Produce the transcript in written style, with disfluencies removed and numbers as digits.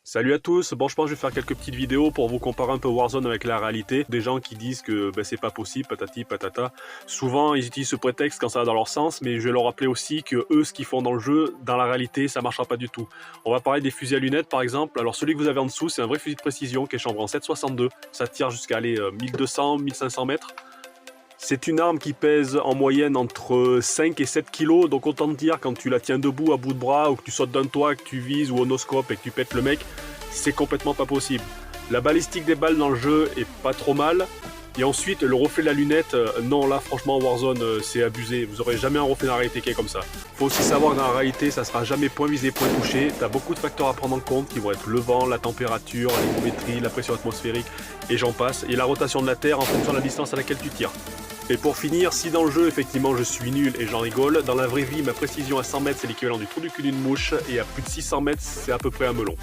Salut à tous, bon je pense que je vais faire quelques petites vidéos pour vous comparer un peu Warzone avec la réalité. Des gens qui disent que c'est pas possible, patati patata. Souvent ils utilisent ce prétexte quand ça va dans leur sens, mais je vais leur rappeler aussi que eux ce qu'ils font dans le jeu, dans la réalité ça marchera pas du tout. On va parler des fusils à lunettes par exemple. Alors celui que vous avez en dessous c'est un vrai fusil de précision qui est chambré en 7,62. Ça tire jusqu'à 1200-1500 mètres. C'est une arme qui pèse en moyenne entre 5 et 7 kg, donc autant te dire quand tu la tiens debout à bout de bras ou que tu sautes d'un toit, que tu vises ou au no-scope et que tu pètes le mec, c'est complètement pas possible. La balistique des balles dans le jeu est pas trop mal. Et ensuite, le reflet de la lunette, non là franchement Warzone c'est abusé, vous aurez jamais un reflet dans la réalité qui est comme ça. Faut aussi savoir que dans la réalité ça sera jamais point visé, point touché, t'as beaucoup de facteurs à prendre en compte qui vont être le vent, la température, l'hygrométrie, la pression atmosphérique et j'en passe, et la rotation de la terre en fonction de la distance à laquelle tu tires. Et pour finir, si dans le jeu effectivement je suis nul et j'en rigole, dans la vraie vie ma précision à 100 mètres c'est l'équivalent du trou du cul d'une mouche et à plus de 600 mètres c'est à peu près un melon.